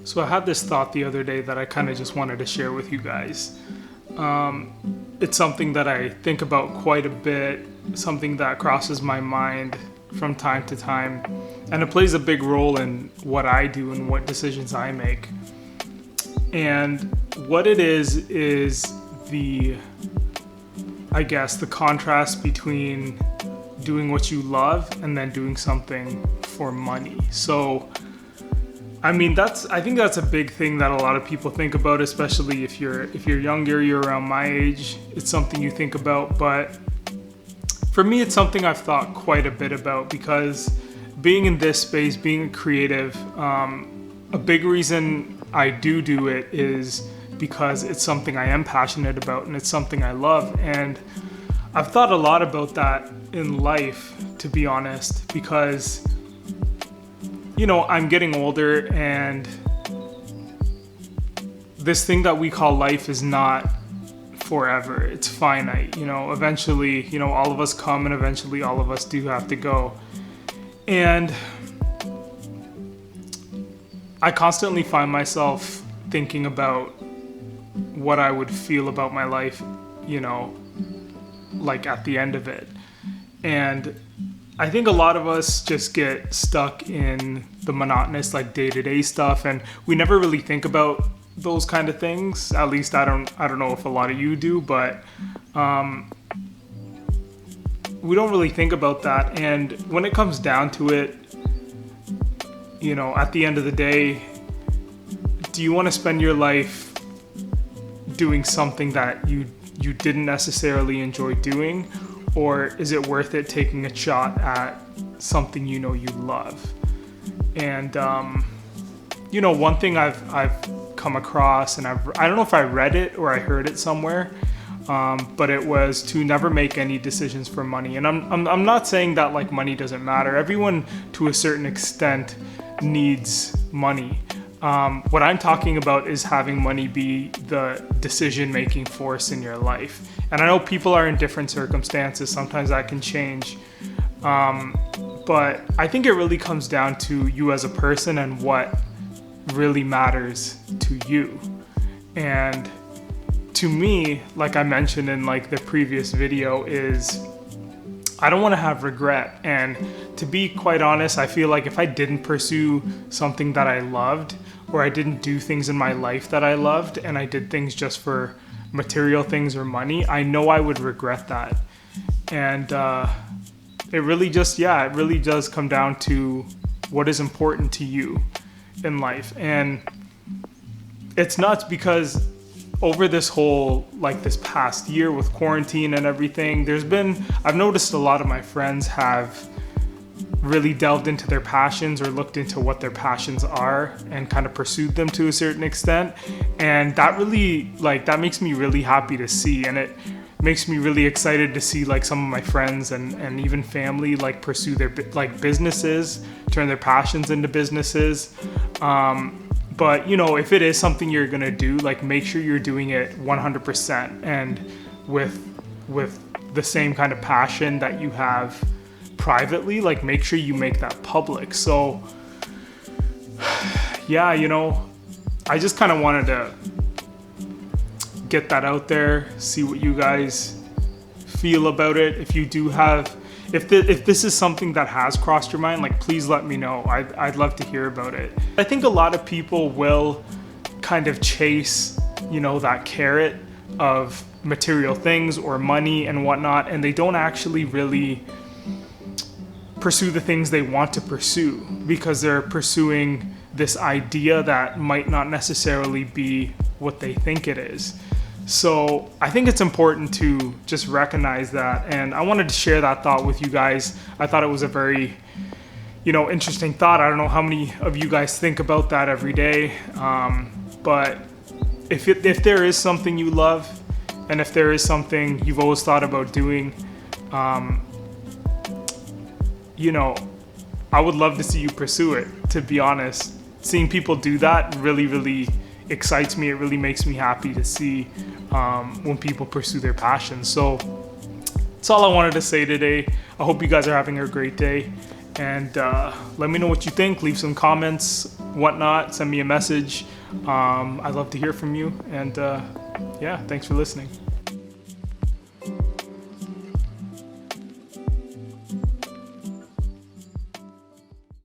So I had this thought the other day that I kind of just wanted to share with you guys. It's something that I think about quite a bit, something that crosses my mind from time to time, and it plays a big role in what I do and what decisions I make. And what it is the, I guess, the contrast between doing what you love and then doing something for money. So I mean, I think that's a big thing that a lot of people think about, especially if you're younger, you're around my age. It's something you think about, but for me, it's something I've thought quite a bit about because being in this space, being a creative, a big reason I do it is because it's something I am passionate about and it's something I love. And I've thought a lot about that in life, to be honest, because I'm getting older and this thing that we call life is not forever. It's finite. Eventually, all of us come and eventually all of us do have to go. And I constantly find myself thinking about what I would feel about my life, like at the end of it. And I think a lot of us just get stuck in the monotonous, like day-to-day stuff, and we never really think about those kind of things. At least I don't know if a lot of you do, but we don't really think about that. And when it comes down to it, at the end of the day, do you want to spend your life doing something that you didn't necessarily enjoy doing? Or is it worth it taking a shot at something you love? And one thing I've come across, and I don't know if I read it or I heard it somewhere, but it was to never make any decisions for money. And I'm not saying that like money doesn't matter. Everyone to a certain extent needs money. What I'm talking about is having money be the decision-making force in your life. And I know people are in different circumstances. Sometimes that can change. But I think it really comes down to you as a person and what really matters to you. And to me, like I mentioned in like the previous video, is I don't want to have regret. And to be quite honest, I feel like if I didn't pursue something that I loved, or I didn't do things in my life that I loved, and I did things just for material things or money, I know I would regret that. And it really does come down to what is important to you in life. And it's nuts because over this whole, like this past year with quarantine and everything, I've noticed a lot of my friends have really delved into their passions or looked into what their passions are and kind of pursued them to a certain extent. And that really, that makes me really happy to see. And it makes me really excited to see like some of my friends and even family like pursue their businesses, turn their passions into businesses. But if it is something you're gonna do, like make sure you're doing it 100% and with the same kind of passion that you have privately. Like make sure you make that public. So yeah, I just kind of wanted to get that out there, see what you guys feel about it. If you do have, if this is something that has crossed your mind, like please let me know. I'd love to hear about it. I think a lot of people will kind of chase, that carrot of material things or money and whatnot, and they don't actually really pursue the things they want to pursue because they're pursuing this idea that might not necessarily be what they think it is. So I think it's important to just recognize that, and I wanted to share that thought with you guys. I thought it was a very, interesting thought. I don't know how many of you guys think about that every day, but if there is something you love, and if there is something you've always thought about doing, I would love to see you pursue it, to be honest. Seeing people do that really, really excites me. It really makes me happy to see when people pursue their passions. So that's all I wanted to say today. I hope you guys are having a great day. And let me know what you think. Leave some comments, whatnot. Send me a message. I'd love to hear from you. And yeah, thanks for listening.